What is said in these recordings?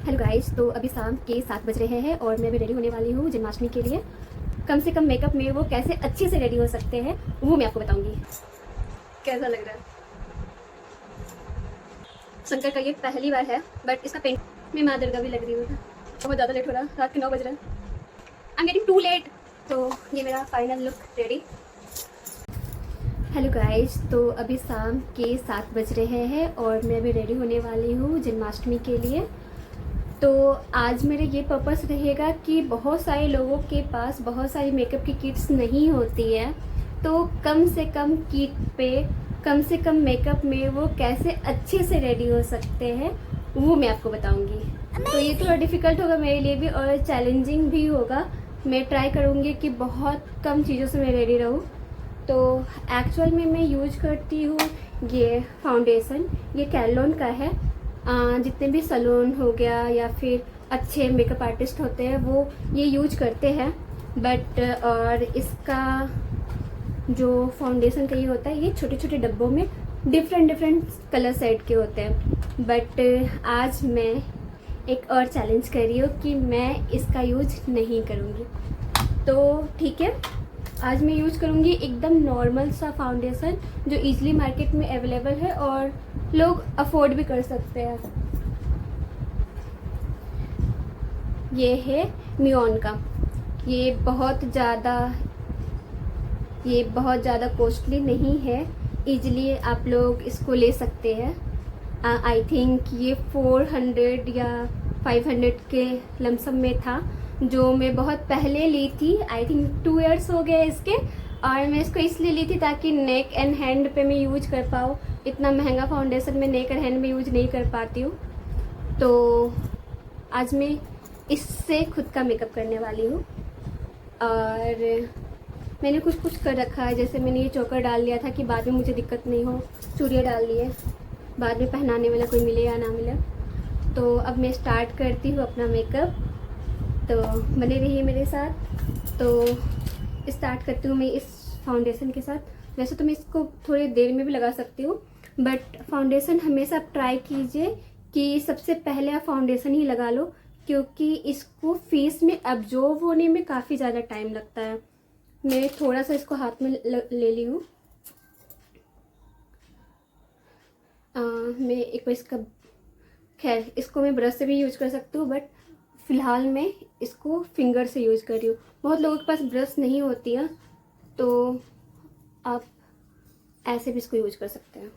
Hello guys, तो अभी शाम के 7 बज रहे हैं और मैं अभी रेडी होने वाली हूँ जन्माष्टमी के लिए। कम से कम मेकअप में वो कैसे अच्छे से रेडी हो सकते हैं वो मैं आपको बताऊंगी। कैसा लग रहा है? शंकर का ये पहली बार है, बट इसका पेंट मैं माँ दुर्गा भी लग रही हूँ। बहुत ज़्यादा लेट हो रहा है, रात के 9 बज रहे हैं। I am getting too late. तो ये मेरा final look ready. Hello guys, तो अभी शाम के 7 बज रहे हैं और मैं अभी रेडी होने वाली हूँ जन्माष्टमी के लिए। तो आज मेरा ये पर्पस रहेगा कि बहुत सारे लोगों के पास बहुत सारी मेकअप की किट्स नहीं होती है, तो कम से कम किट पे कम से कम मेकअप में वो कैसे अच्छे से रेडी हो सकते हैं वो मैं आपको बताऊंगी। तो ये थोड़ा डिफ़िकल्ट होगा मेरे लिए भी और चैलेंजिंग भी होगा। मैं ट्राई करूँगी कि बहुत कम चीज़ों से मैं रेडी रहूँ। तो एक्चुअल में मैं यूज करती हूँ ये फाउंडेशन, ये कैलोन का है। जितने भी सैलून हो गया या फिर अच्छे मेकअप आर्टिस्ट होते हैं वो ये यूज करते हैं। बट और इसका जो फाउंडेशन का ये होता है, ये छोटे छोटे डब्बों में डिफरेंट डिफरेंट कलर सेट के होते हैं। बट आज मैं एक और चैलेंज कर रही हूँ कि मैं इसका यूज नहीं करूँगी। तो ठीक है, आज मैं यूज करूँगी एकदम नॉर्मल सा फाउंडेशन जो इजीली मार्केट में अवेलेबल है और लोग अफोर्ड भी कर सकते हैं। ये है मियोन का। ये बहुत ज़्यादा कॉस्टली नहीं है, इजीली आप लोग इसको ले सकते हैं। आई थिंक ये 400 या 500 के लमसम में था, जो मैं बहुत पहले ली थी। आई थिंक 2 इयर्स हो गए इसके। और मैं इसको इसलिए ली थी ताकि नेक एंड हैंड पे मैं यूज कर पाऊँ। इतना महंगा फाउंडेशन मैं नेक एंड हैंड में यूज नहीं कर पाती हूँ। तो आज मैं इससे खुद का मेकअप करने वाली हूँ। और मैंने कुछ कुछ कर रखा है, जैसे मैंने ये चोकर डाल लिया था कि बाद में मुझे दिक्कत नहीं हो। चूड़ियाँ डाल लिए, बाद में पहनाने वाला कोई मिले या ना मिले। तो अब मैं स्टार्ट करती हूँ अपना मेकअप, तो बने रहिए मेरे साथ। तो स्टार्ट करती हूँ मैं इस फाउंडेशन के साथ। वैसे तो मैं इसको थोड़ी देर में भी लगा सकती हूँ, बट फाउंडेशन हमेशा आप ट्राई कीजिए कि सबसे पहले आप फाउंडेशन ही लगा लो, क्योंकि इसको फेस में एब्जॉर्ब होने में काफ़ी ज़्यादा टाइम लगता है। मैं थोड़ा सा इसको हाथ में ले ली हूँ। मैं एक बार इसका, खैर इसको मैं ब्रश से भी यूज कर सकती हूँ, बट फ़िलहाल मैं इसको फिंगर से यूज कर रही हूँ। बहुत लोगों के पास ब्रश नहीं होती है, तो आप ऐसे भी इसको यूज कर सकते हैं।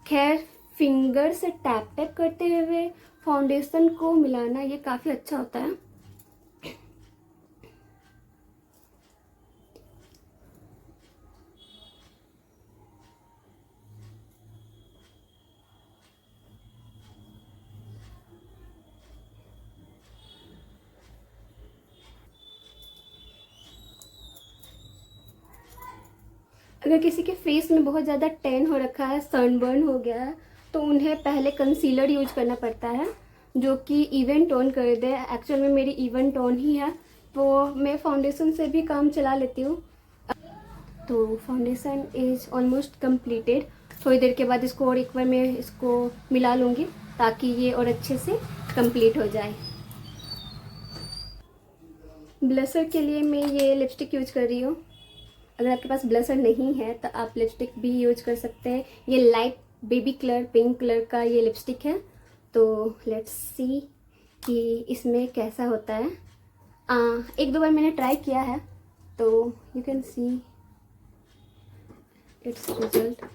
खैर, फिंगर से टैप टैप करते हुए फाउंडेशन को मिलाना ये काफ़ी अच्छा होता है। अगर किसी के फेस में बहुत ज़्यादा टैन हो रखा है, सनबर्न हो गया है, तो उन्हें पहले कंसीलर यूज करना पड़ता है जो कि इवन टोन कर दे। एक्चुअल में मेरी इवन टोन ही है, तो मैं फाउंडेशन से भी काम चला लेती हूँ। तो फाउंडेशन इज़ ऑलमोस्ट कंप्लीटेड। थोड़ी देर के बाद इसको और एक बार मैं इसको मिला लूँगी ताकि ये और अच्छे से कंप्लीट हो जाए। ब्लशर के लिए मैं ये लिपस्टिक यूज कर रही हूँ। अगर आपके पास ब्लशर नहीं है तो आप लिपस्टिक भी यूज कर सकते हैं। ये light baby colour pink colour का ये लिपस्टिक है। तो लेट्स सी कि इसमें कैसा होता है। 1-2 बार मैंने ट्राई किया है, तो you can see it's result.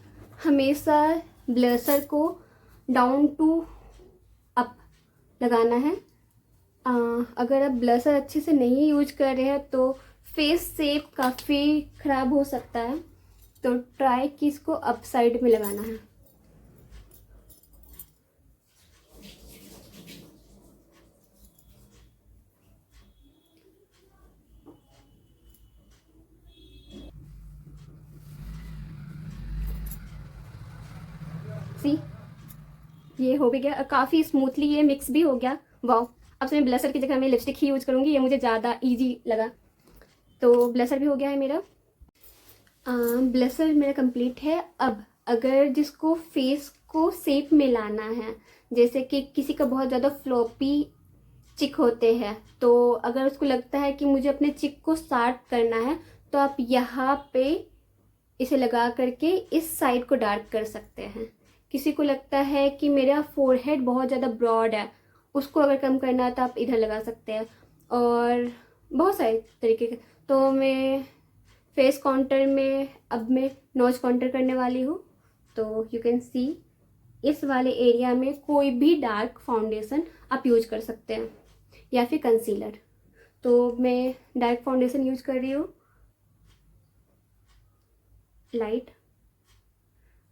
हमेशा ब्लशर को डाउन टू अप लगाना है। अगर आप ब्लशर अच्छे से नहीं यूज कर रहे हैं तो फेस शेप काफ़ी ख़राब हो सकता है। तो ट्राई कि इसको अप साइड में लगाना है। सी, ये हो भी गया, काफ़ी स्मूथली ये मिक्स भी हो गया। वाह! अब से मैं ब्लशर की जगह मैं लिपस्टिक ही यूज करूँगी, ये मुझे ज़्यादा इजी लगा। तो ब्लशर भी हो गया है मेरा। ब्लशर मेरा कंप्लीट है। अब अगर जिसको फेस को शेप में लाना है, जैसे कि किसी का बहुत ज़्यादा फ्लॉपी चिक होते हैं, तो अगर उसको लगता है कि मुझे अपने चिक को शार्प करना है तो आप यहाँ पे इसे लगा करके इस साइड को डार्क कर सकते हैं। किसी को लगता है कि मेरा फोरहेड बहुत ज़्यादा ब्रॉड है, उसको अगर कम करना है तो आप इधर लगा सकते हैं, और बहुत सारे तरीके के। तो मैं फेस काउंटर में अब मैं नोज काउंटर करने वाली हूँ। तो यू कैन सी इस वाले एरिया में कोई भी डार्क फाउंडेशन आप यूज कर सकते हैं या फिर कंसीलर। तो मैं डार्क फाउंडेशन यूज कर रही हूँ, लाइट।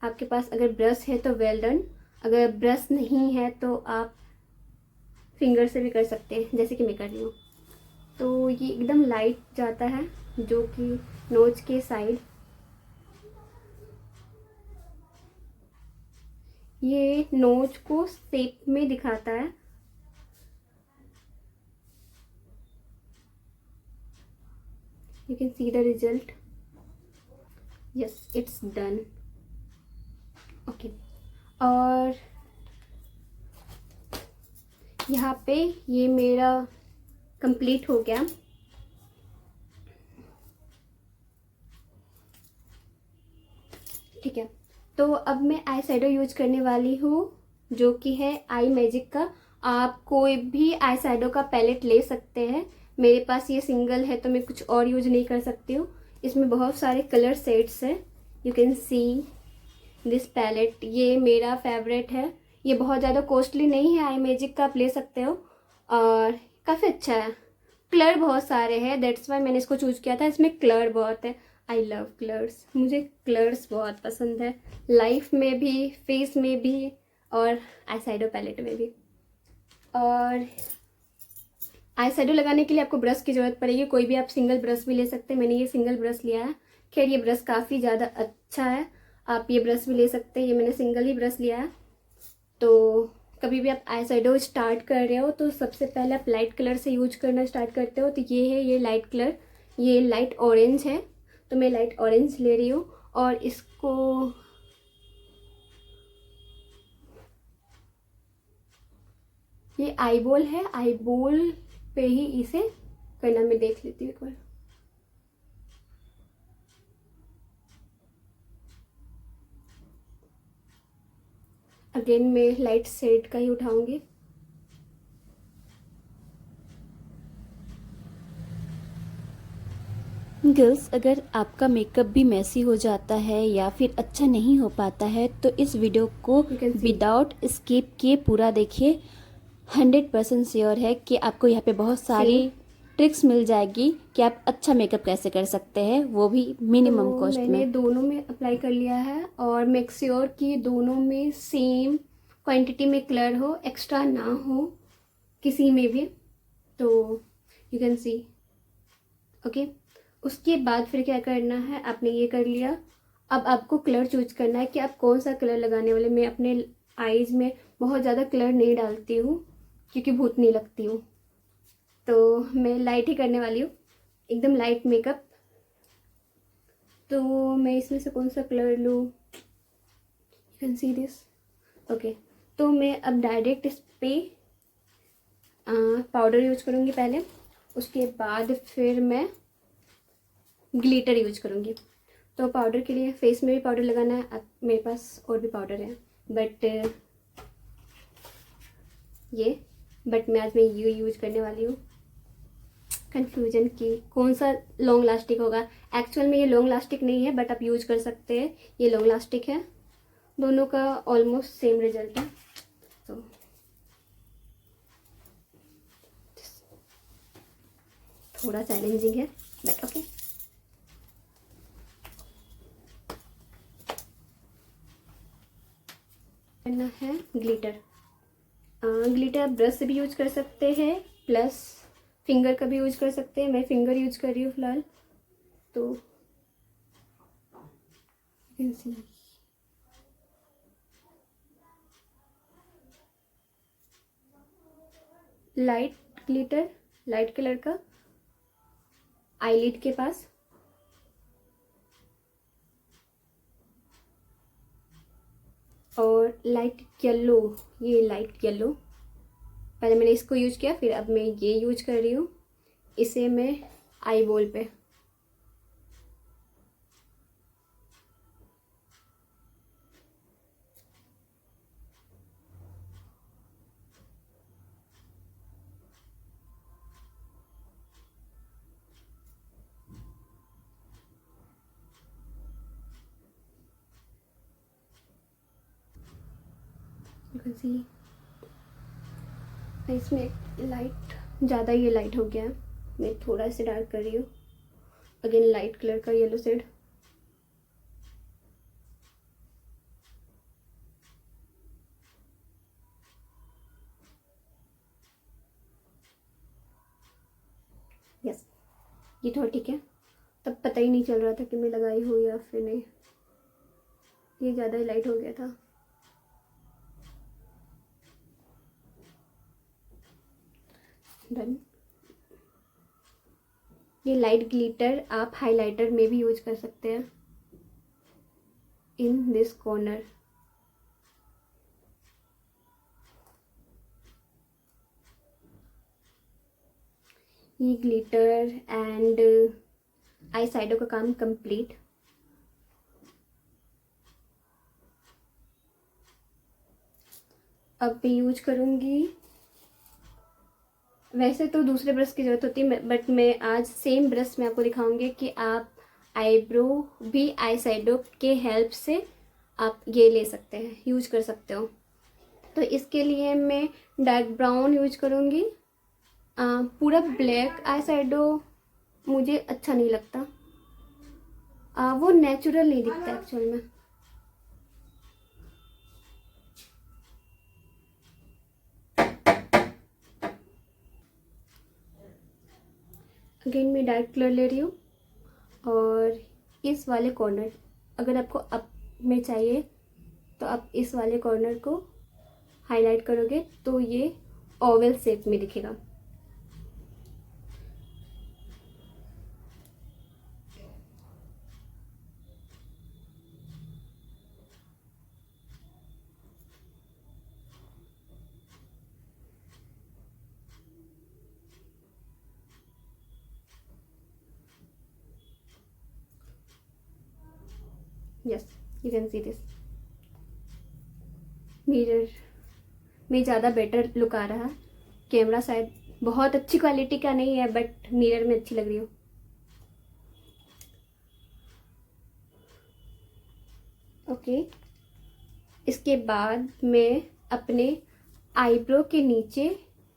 आपके पास अगर ब्रश है तो वेल डन, अगर ब्रश नहीं है तो आप फिंगर से भी कर सकते हैं जैसे कि मैं कर रही हूँ। तो ये एकदम लाइट जाता है जो कि नोज के साइड, ये नोज को शेप में दिखाता है। You can see the result. Yes, it's done. Okay, और यहाँ पे ये मेरा कंप्लीट हो गया। ठीक है, तो अब मैं आई शेडो यूज करने वाली हूँ जो कि है आई मैजिक का। आप कोई भी आई शेडो का पैलेट ले सकते हैं, मेरे पास ये सिंगल है तो मैं कुछ और यूज नहीं कर सकती हूँ। इसमें बहुत सारे कलर सेट्स हैं। You can see this palette, ये मेरा फेवरेट है। ये बहुत ज़्यादा कॉस्टली नहीं है, आई मैजिक का आप ले सकते हो और काफ़ी अच्छा है। कलर बहुत सारे हैं, दैट्स वाई मैंने इसको चूज किया था। इसमें कलर बहुत है। आई लव कलर्स, मुझे कलर्स बहुत पसंद है, लाइफ में भी, फेस में भी, और आई शेडो पैलेट में भी। और आई शेडो लगाने के लिए आपको ब्रश की ज़रूरत पड़ेगी, कोई भी आप सिंगल ब्रश भी ले सकते हैं। मैंने ये सिंगल ब्रश लिया है। खैर ये ब्रश काफ़ी ज़्यादा अच्छा है, आप ये ब्रश भी ले सकते हैं। ये मैंने सिंगल ही ब्रश लिया है। तो कभी भी आप आई शेडो स्टार्ट कर रहे हो तो सबसे पहले आप लाइट कलर से यूज करना स्टार्ट करते हो। तो ये है, ये लाइट कलर, ये लाइट ऑरेंज है, तो मैं लाइट ऑरेंज ले रही हूँ और इसको ये आईबॉल है, आईबॉल पे ही इसे करना। मैं देख लेती हूँ एक बार। अगेन मैं लाइट शेड का ही उठाऊंगी। गर्ल्स, अगर आपका मेकअप भी मैसी हो जाता है या फिर अच्छा नहीं हो पाता है तो इस वीडियो को You can see. Without skip किए पूरा देखिए। 100% श्योर है कि आपको यहाँ पे बहुत सारी ट्रिक्स मिल जाएगी कि आप अच्छा मेकअप कैसे कर सकते हैं, वो भी मिनिमम तो कॉस्ट मैंने में। दोनों में अप्लाई कर लिया है और मेक श्योर कि दोनों में सेम क्वांटिटी में कलर हो, एक्स्ट्रा ना हो किसी में भी। तो यू कैन सी। ओके, उसके बाद फिर क्या करना है, आपने ये कर लिया। अब आपको कलर चूज करना है कि आप कौन सा कलर लगाने वाले। मैं अपने आईज में बहुत ज़्यादा कलर नहीं डालती हूँ क्योंकि भूतनी लगती हूँ, तो मैं लाइट ही करने वाली हूँ, एकदम लाइट मेकअप। तो मैं इसमें से कौन सा कलर लूँ, you can see this. Okay, तो मैं अब डायरेक्ट इस पे पाउडर यूज करूँगी पहले, उसके बाद फिर मैं ग्लिटर यूज करूँगी। तो पाउडर के लिए फेस में भी पाउडर लगाना है, मेरे पास और भी पाउडर है बट मैं आज ये यूज करने वाली हूँ। कंफ्यूजन की कौन सा लॉन्ग लास्टिक होगा। एक्चुअल में ये लॉन्ग लास्टिक नहीं है बट आप यूज कर सकते हैं, ये लॉन्ग लास्टिक है। दोनों का ऑलमोस्ट सेम रिजल्ट है। तो थोड़ा चैलेंजिंग है बट ओके। करना है ग्लिटर। ग्लिटर आप ब्रश से भी यूज कर सकते हैं, प्लस फिंगर का भी यूज कर सकते हैं। मैं फिंगर यूज कर रही हूँ फिलहाल। तो लाइट ग्लिटर, लाइट कलर का आईलिड के पास, और लाइट येलो, ये लाइट येलो पहले मैंने इसको यूज किया, फिर अब मैं ये यूज कर रही हूँ। इसे मैं आई बॉल पे सी। इसमें लाइट ज़्यादा ये लाइट हो गया है, मैं थोड़ा सा डार्क कर रही हूँ। अगेन लाइट कलर का येलो शेड। यस, ये तो ठीक है। तब पता ही नहीं चल रहा था कि मैं लगाई हूँ या फिर नहीं, ये ज़्यादा ही लाइट हो गया था। डन। ये लाइट ग्लिटर आप हाइलाइटर में भी यूज कर सकते हैं इन दिस कॉर्नर। ये ग्लिटर एंड आई साइडो का काम कंप्लीट। अब मैं यूज करूँगी, वैसे तो दूसरे ब्रश की ज़रूरत होती है, बट मैं आज सेम ब्रश में आपको दिखाऊंगी कि आप आईब्रो भी आई साइडो के हेल्प से आप ये ले सकते हैं, यूज कर सकते हो। तो इसके लिए मैं डार्क ब्राउन यूज करूँगी। पूरा ब्लैक आई साइडो मुझे अच्छा नहीं लगता, वो नेचुरल नहीं दिखता एक्चुअल में। अगेन मैं डार्क कलर ले रही हूँ और इस वाले कॉर्नर, अगर आपको अप में चाहिए तो आप इस वाले कॉर्नर को हाईलाइट करोगे तो ये ओवल शेप में दिखेगा। Yes, you can see this. Mirror में ज़्यादा बेटर लुक आ रहा है। कैमरा शायद बहुत अच्छी क्वालिटी का नहीं है, बट मिरर में अच्छी लग रही हूँ। ओके, इसके बाद मैं अपने आईब्रो के नीचे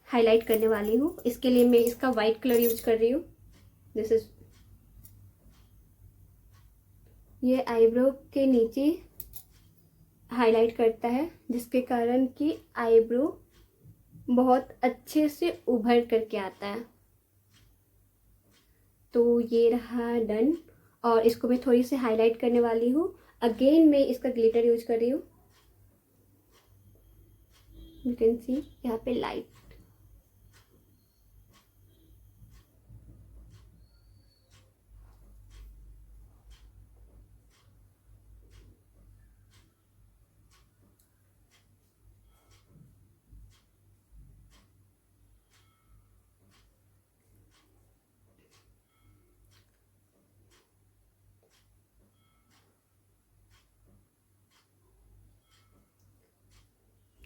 हाईलाइट करने वाली हूँ। इसके लिए मैं इसका वाइट कलर यूज कर रही हूँ। दिस इज, ये आईब्रो के नीचे हाईलाइट करता है, जिसके कारण कि आईब्रो बहुत अच्छे से उभर करके आता है। तो ये रहा डन, और इसको मैं थोड़ी सी हाईलाइट करने वाली हूँ। अगेन मैं इसका ग्लिटर यूज कर रही हूँ। यू कैन सी यहाँ पे लाइट।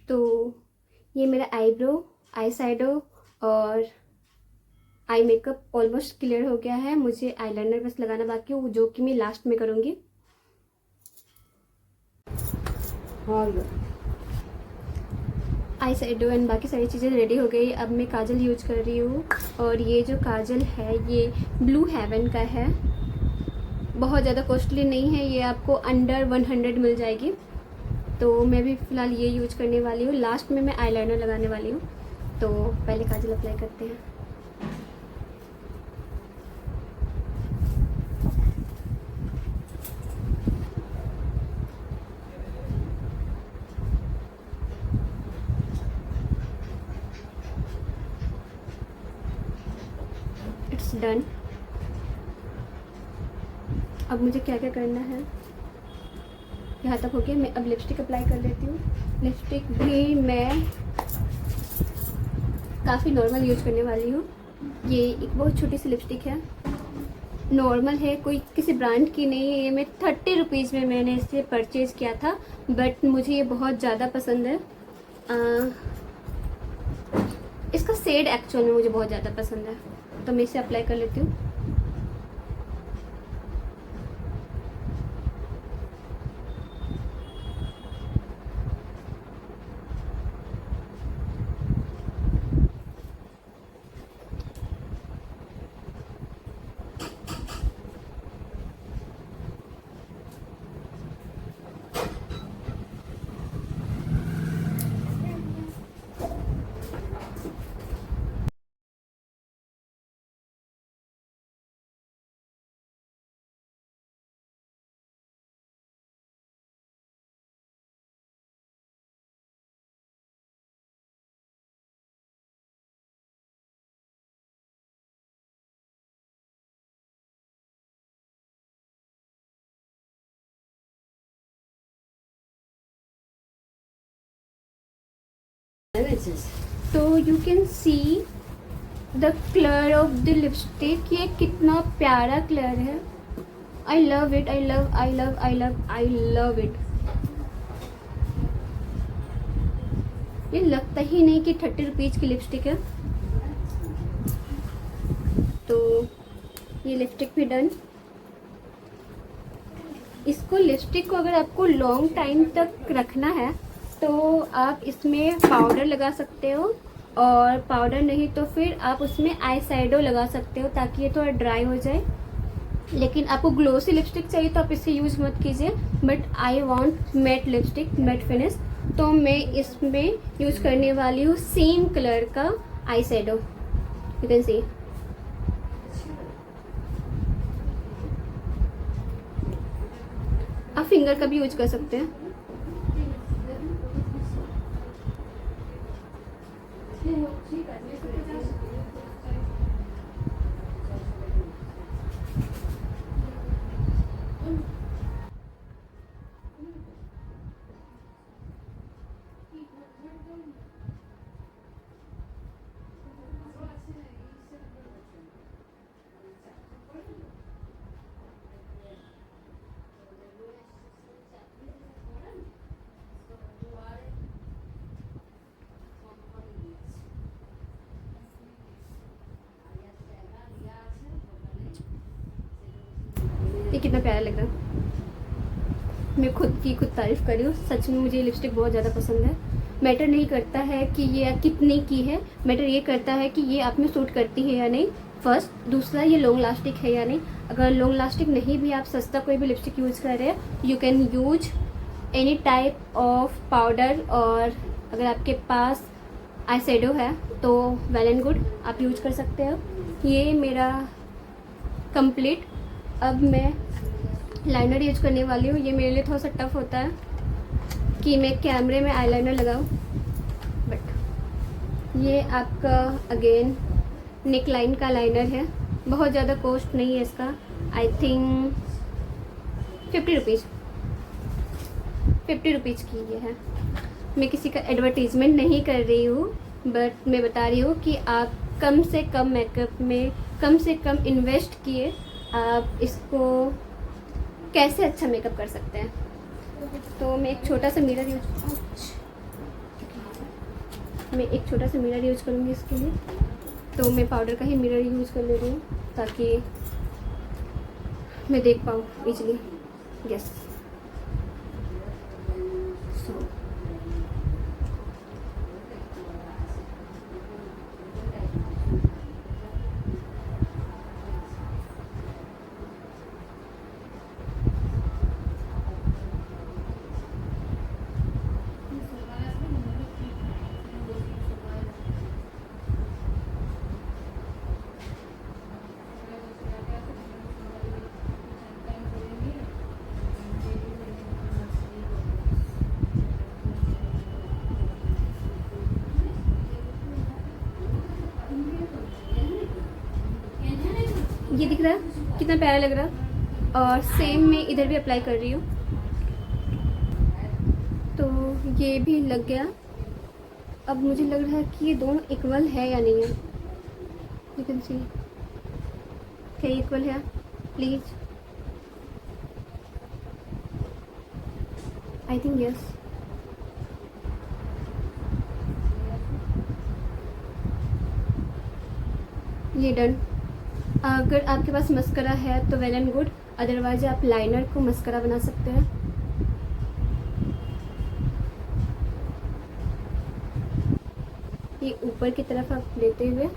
तो ये मेरा आईब्रो, आई शैडो और आई मेकअप ऑलमोस्ट क्लियर हो गया है। मुझे आईलाइनर बस लगाना बाकी है, जो कि मैं लास्ट में करूँगी। आई शैडो एंड बाकी सारी चीज़ें रेडी हो गई। अब मैं काजल यूज कर रही हूँ, और ये जो काजल है ये ब्लू हेवन का है। बहुत ज़्यादा कॉस्टली नहीं है, ये आपको अंडर 100 मिल जाएगी। तो मैं भी फ़िलहाल ये यूज करने वाली हूँ। लास्ट में मैं आईलाइनर लगाने वाली हूँ। तो पहले काजल अप्लाई करते हैं। It's done. अब मुझे क्या क्या करना है, यहाँ तक हो गया। मैं अब लिपस्टिक अप्लाई कर लेती हूँ। लिपस्टिक भी मैं काफ़ी नॉर्मल यूज करने वाली हूँ। ये एक बहुत छोटी सी लिपस्टिक है, नॉर्मल है, कोई किसी ब्रांड की नहीं है। ये मैं 30 रुपीज़ में मैंने इसे परचेज़ किया था, बट मुझे ये बहुत ज़्यादा पसंद है। इसका शेड एक्चुअल में मुझे बहुत ज़्यादा पसंद है, तो मैं इसे अप्लाई कर लेती हूँ। तो you can see the colour of the lipstick. ये कितना प्यारा कलर है। I love it, I love, I love, I love, I love it. ये लगता ही नहीं कि 30 रुपीज़ की लिपस्टिक है। तो ये लिपस्टिक भी डन। इसको लिपस्टिक को अगर आपको लॉन्ग टाइम तक रखना है तो आप इसमें पाउडर लगा सकते हो, और पाउडर नहीं तो फिर आप उसमें आई शैडो लगा सकते हो ताकि ये थोड़ा ड्राई हो जाए। लेकिन आपको ग्लोसी लिपस्टिक चाहिए तो आप इसे यूज़ मत कीजिए, but I want matte lipstick, matte finish, तो मैं इसमें यूज़ करने वाली हूँ सेम कलर का आई शैडो। यू कैन सी। आप फिंगर का भी यूज कर सकते हैं। ये कितना प्यारा लग रहा है। मैं खुद की खुद तारीफ कर रही हूँ। सच में मुझे ये लिपस्टिक बहुत ज़्यादा पसंद है। मैटर नहीं करता है कि ये कितने की है, मैटर ये करता है कि ये आप में सूट करती है या नहीं, फर्स्ट। दूसरा, ये लॉन्ग लास्टिक है या नहीं। अगर लॉन्ग लास्टिक नहीं भी, आप सस्ता कोई भी लिपस्टिक यूज़ कर रहे हैं, you can use any type of powder, और अगर आपके पास आई शैडो है तो वेल एंड गुड, आप यूज कर सकते हो। ये मेरा कंप्लीट। अब मैं लाइनर यूज करने वाली हूँ। ये मेरे लिए थोड़ा सा टफ होता है कि मैं कैमरे में आईलाइनर लगाऊँ, बट ये आपका अगेन नेक लाइन का लाइनर है। बहुत ज़्यादा कॉस्ट नहीं है इसका, आई थिंक 50 रुपीज़, 50 रुपीज़ की ये है। मैं किसी का एडवर्टीज़मेंट नहीं कर रही हूँ, बट मैं बता रही हूँ कि आप कम से कम मेकअप में कम से कम इन्वेस्ट किए आप इसको कैसे अच्छा मेकअप कर सकते हैं। तो मैं एक छोटा सा मिरर यूज करूँगी इसके लिए। तो मैं पाउडर का ही मिरर यूज़ कर ले रही हूँ ताकि मैं देख पाऊँ इजीली। यस, ये दिख रहा है कितना प्यारा लग रहा है। और सेम मैं इधर भी अप्लाई कर रही हूँ। तो ये भी लग गया। अब मुझे लग रहा है कि ये दोनों इक्वल है या नहीं है। यू कैन सी, क्या ये इक्वल है? Please, I think yes. ये डन। अगर आपके पास मस्करा है तो वेल एंड गुड, अदरवाइज आप लाइनर को मस्करा बना सकते हैं। ये ऊपर की तरफ आप लेते हुए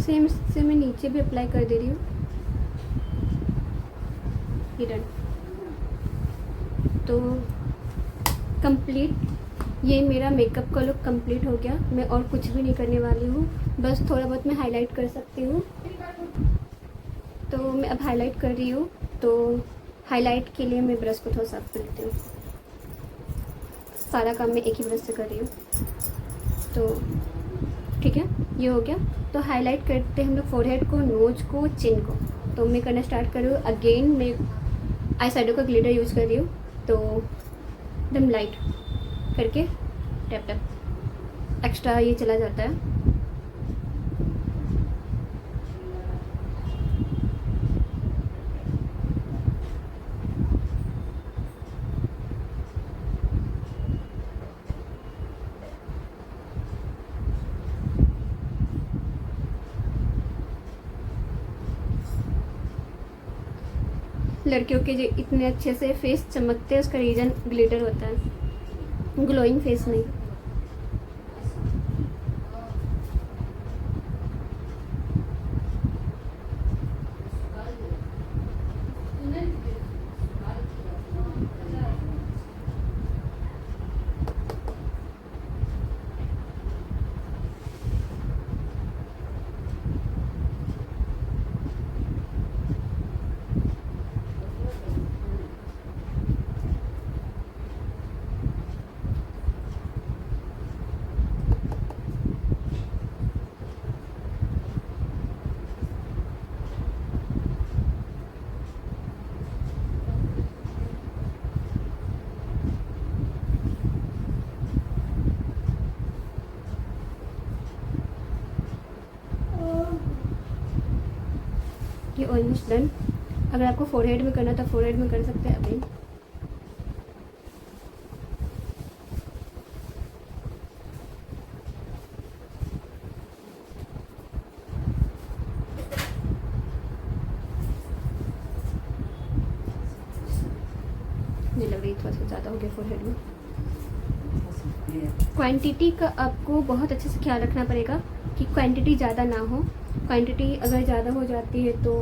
सेम से मैं नीचे भी अप्लाई कर दे रही हूँ। ये डन। तो कंप्लीट ये मेरा मेकअप का लुक कंप्लीट हो गया। मैं और कुछ भी नहीं करने वाली हूँ, बस थोड़ा बहुत मैं हाईलाइट कर सकती हूँ। तो मैं अब हाईलाइट कर रही हूँ। तो हाईलाइट के लिए मैं ब्रश को थोड़ा साफ कर लेती हूँ। सारा काम मैं एक ही ब्रश से कर रही हूँ। तो ठीक है, ये हो गया। तो हाईलाइट करते हैं हम लोग फोरहेड को, नोज को, चिन को। तो मैं करना स्टार्ट कर रही हूँ। अगेन मैं आई शेडो का ग्लिटर यूज़ कर रही हूँ। तो एकदम लाइट करके टैप टैप एक्स्ट्रा ये चला जाता है। लड़कियों के जो इतने अच्छे से फेस चमकते हैं उसका रीज़न ग्लिटर होता है, ग्लोइंग फेस नहीं। ये ऑलमोस्ट डन। अगर आपको फोरहेड में करना तो फोरहेड में कर सकते हैं अभी। मुझे लग रही थोड़ा सा ज़्यादा हो गया फोरहेड में। क्वांटिटी का आपको बहुत अच्छे से ख्याल रखना पड़ेगा कि क्वांटिटी ज़्यादा ना हो। क्वांटिटी अगर ज़्यादा हो जाती है तो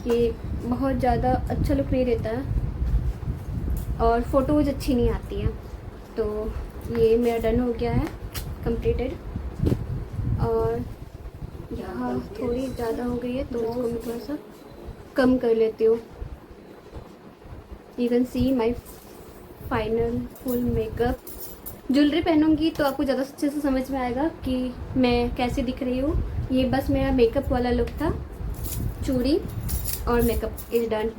ये बहुत ज़्यादा अच्छा लुक नहीं देता है और फ़ोटोज़ अच्छी नहीं आती हैं। तो ये मेरा डन हो गया है, कंप्लीटेड। और यहाँ थोड़ी ज़्यादा हो गई है तो इसको मैं थोड़ा सा कम कर लेती हूँ। You can see my final full makeup. Jewellery पहनूंगी तो आपको ज़्यादा अच्छे से समझ में आएगा कि मैं कैसे दिख रही हूँ। ये बस मेरा मेकअप वाला लुक था, चूड़ी और मेकअप इज डन।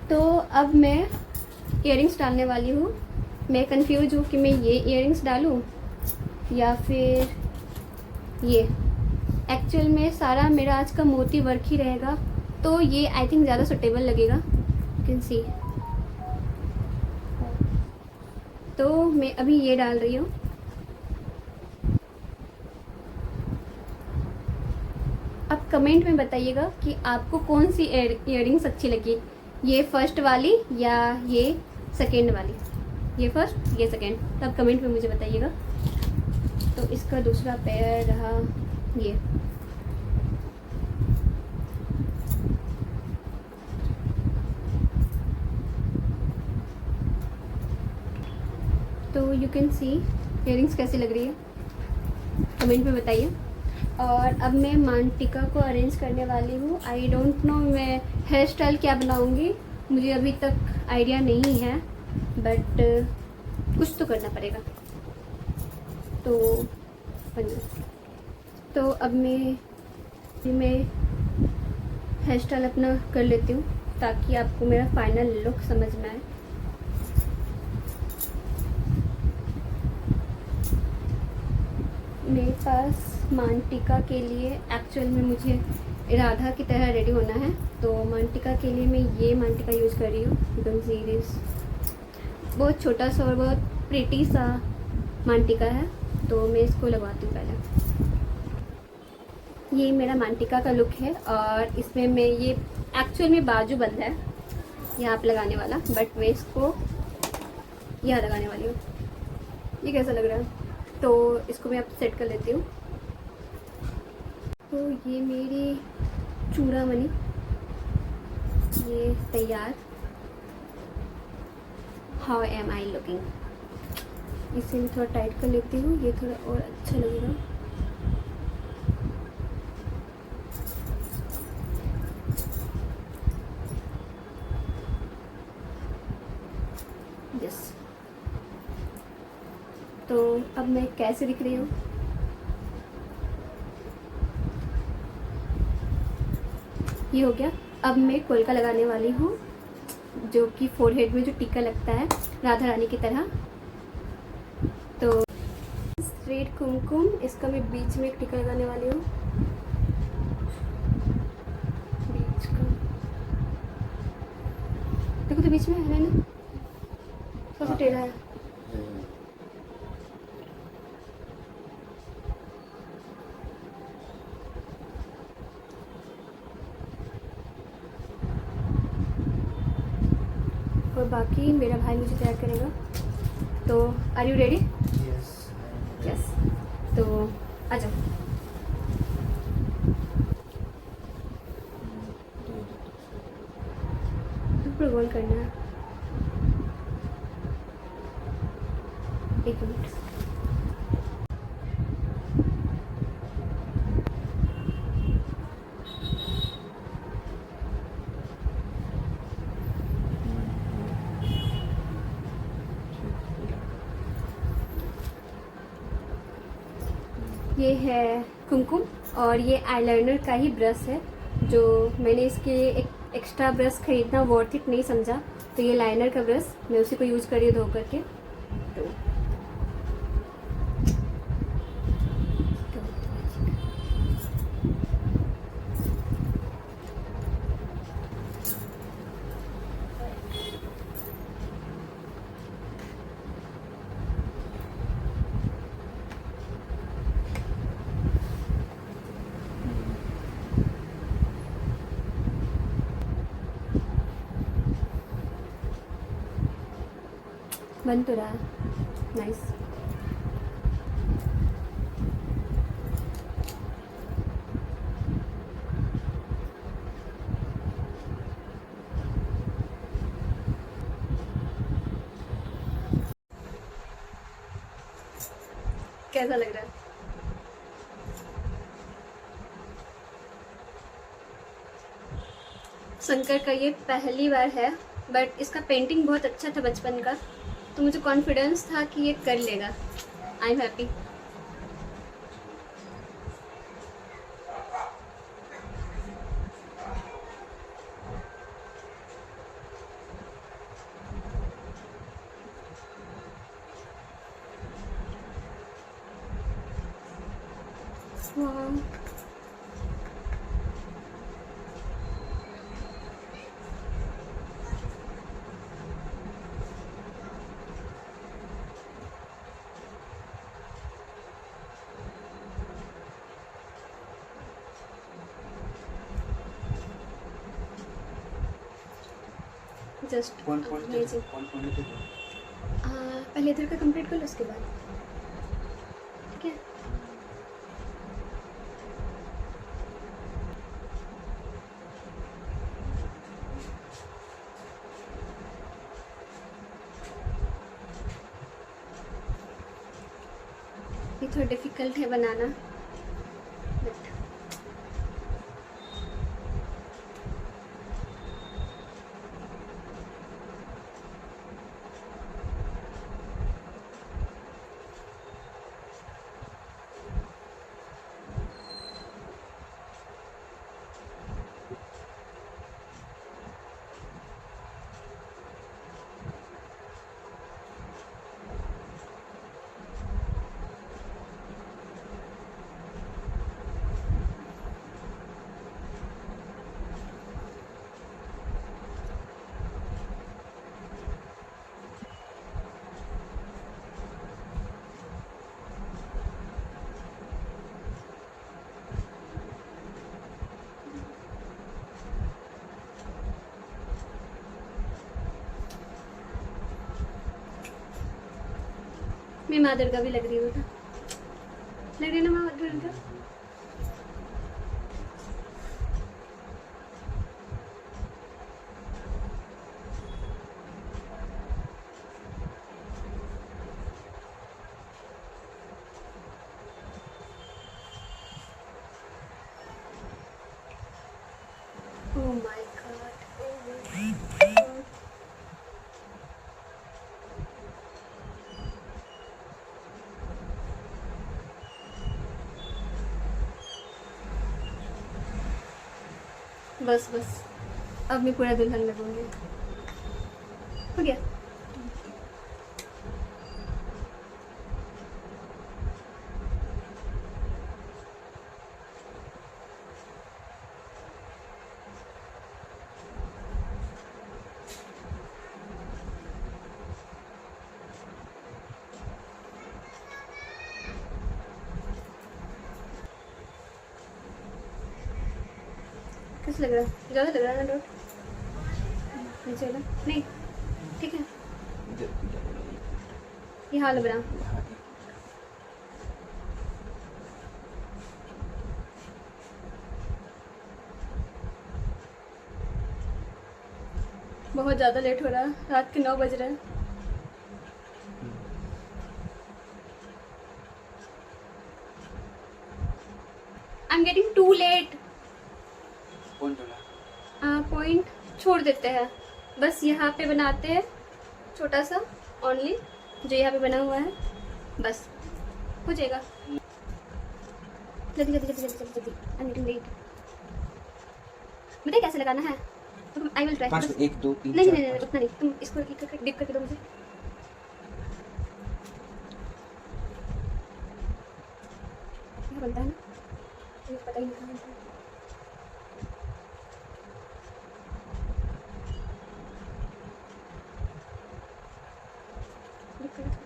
तो अब मैं इयररिंग्स डालने वाली हूँ। मैं कंफ्यूज हूँ कि मैं ये इयररिंग्स डालूँ या फिर ये। एक्चुअल में सारा मेरा आज का मोती वर्क ही रहेगा तो ये आई थिंक ज़्यादा सुटेबल लगेगा। यू कैन सी। तो मैं अभी ये डाल रही हूँ। अब कमेंट में बताइएगा कि आपको कौन सी इयररिंग्स अच्छी लगी, ये फर्स्ट वाली या ये सेकेंड वाली। ये फर्स्ट, ये सेकेंड। तो आप कमेंट में मुझे बताइएगा। तो इसका दूसरा पेयर रहा ये। तो यू कैन सी इयररिंग्स कैसी लग रही है। कमेंट में बताइए। और अब मैं मांटिका को अरेंज करने वाली हूँ। आई डोंट नो मैं हेयर स्टाइल क्या बनाऊँगी, मुझे अभी तक आइडिया नहीं है, बट कुछ तो करना पड़ेगा। तो अब मैं हेयर स्टाइल अपना कर लेती हूँ ताकि आपको मेरा फाइनल लुक समझ में आए। मेरे पास मांटिका के लिए एक्चुअल में मुझे राधा की तरह रेडी होना है, तो मांटिका के लिए मैं ये मांटिका यूज़ कर रही हूँ। एकदम सीरियस, बहुत छोटा सा और बहुत प्रिटी सा मांटिका है, तो मैं इसको लगवाती हूँ पहले। ये मेरा मांटिका का लुक है और इसमें मैं ये एक्चुअल में बाजू बंद है यहाँ पे लगाने वाला, बट मैं इसको यहाँ लगाने वाली हूँ। ये कैसा लग रहा है? तो इसको मैं अब सेट कर लेती हूँ। तो ये मेरी चूड़ामणि ये तैयार। How am I looking? इसे मैं थोड़ा टाइट कर लेती हूँ, ये थोड़ा और अच्छा लगेगा। यस। तो अब मैं कैसे दिख रही हूँ? ये हो गया। अब मैं कोलका लगाने वाली हूँ, जो कि फोरहेड में जो टीका लगता है राधा रानी की तरह। तो रेड कुमकुम, इसका मैं बीच में एक टीका लगाने वाली हूँ। बीच का देखो तो बीच में है ना, थोड़ा टेढ़ा है। और बाकी मेरा भाई मुझे तैयार करेगा। तो आर यू रेडी? यस। तो आ जाओ। ऊपर गोल करना है। एक मिनट। ये है कुमकुम और ये आईलाइनर का ही ब्रश है, जो मैंने इसके एक एक्स्ट्रा ब्रश खरीदना वर्थ इट नहीं समझा, तो ये लाइनर का ब्रश मैं उसी को यूज़ करी धो करके। तो बन तो रहा है। नाइस। कैसा लग रहा है? शंकर का ये पहली बार है, बट इसका पेंटिंग बहुत अच्छा था बचपन का, तो मुझे कॉन्फिडेंस था कि ये कर लेगा। I am happy. Just amazing. पहले इधर का कंप्लीट कर लो, उसके बाद ठीक है। ये थोड़ा डिफिकल्ट है बनाना। मैं माँ दुर्गा भी लग रही हूँ ना, लग रही है ना माँ Durga. Oh my God. Oh my God. बस बस, अब मैं पूरा दुल्हन लगूंगी। हो गया। कैसा लग रहा है? ज़्यादा लग रहा है ना डॉट? नीचे वाला? नहीं, ठीक है। ये हाल बना। बहुत ज़्यादा लेट हो रहा है, रात के 9 बज रहे हैं। I am getting too late. Point छोड़ देते हैं, बस यहाँ पे बनाते हैं छोटा सा ओनली, जो यहाँ पे बना हुआ है, बस हो जाएगा। जल्दी जल्दी जल्दी जल्दी जल्दी जल्दी, आई एम गेटिंग लेट। बताइए कैसे लगाना है, आई विल ट्राई। 1 2 3 नहीं नहीं नहीं उतना नहीं, तुम इसको डिप करके दो मुझे। क्या बनता है ना, मुझे पता ही नहीं कहाँ बनता है। डिप करके।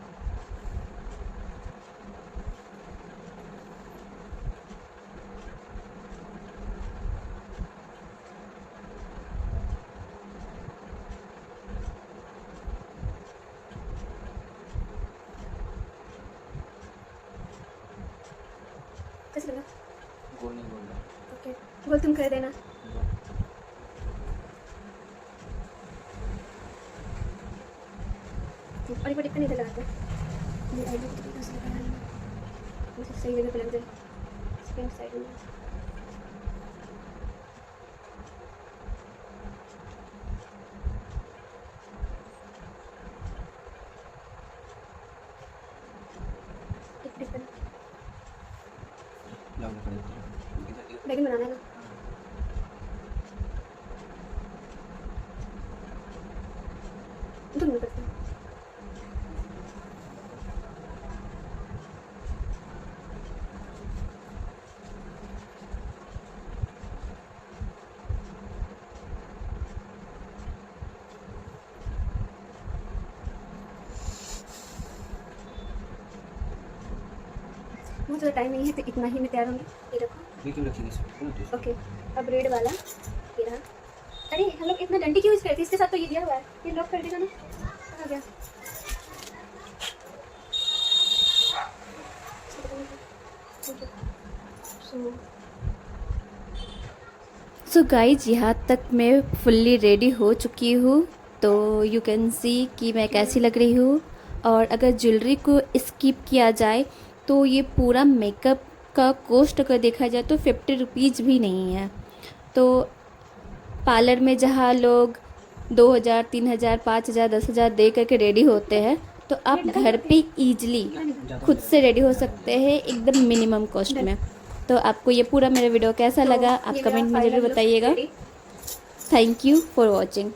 कैसे लगा? गोल नहीं बोल रहा। ओके, गोल तुम कर देना। और ये टिक्का नहीं लगाते, ये आई लोग टिक्का से लगाना है, मुझे सही जगह पे लग जाए, सेकंड साइड में। टिक टिक लाउड कर देते बैगन बनाना है ना। तुम करते हो। बहुत ज़्यादा टाइम नहीं है, तो इतना ही मैं तैयार होंगी। ये रखो। ये क्यों रखिए इसको? ओके, अब रेड वाला ये रहा। अरे हम लोग इतना डंडी क्यों यूज़ करते हैं, इसके साथ तो ये दिया हुआ है, ये लॉक कर देगा ना। आ गया। सो गाइज यहाँ तक मैं फुल्ली रेडी हो चुकी हूँ, तो यू कैन सी कि मैं कैसी लग रही हूँ। और अगर ज्वेलरी को स्किप किया जाए तो ये पूरा मेकअप का कॉस्ट अगर देखा जाए तो 50 रुपीज़ भी नहीं है। तो पार्लर में जहाँ लोग 2000, 3000, 5000, 10,000 दे करके रेडी होते हैं, तो आप घर पे इजीली खुद से रेडी हो सकते हैं एकदम मिनिमम कॉस्ट में। तो आपको ये पूरा मेरा वीडियो कैसा लगा आप ये मेरा कमेंट में final ज़रूर look बताइएगा। ready। Thank you for watching.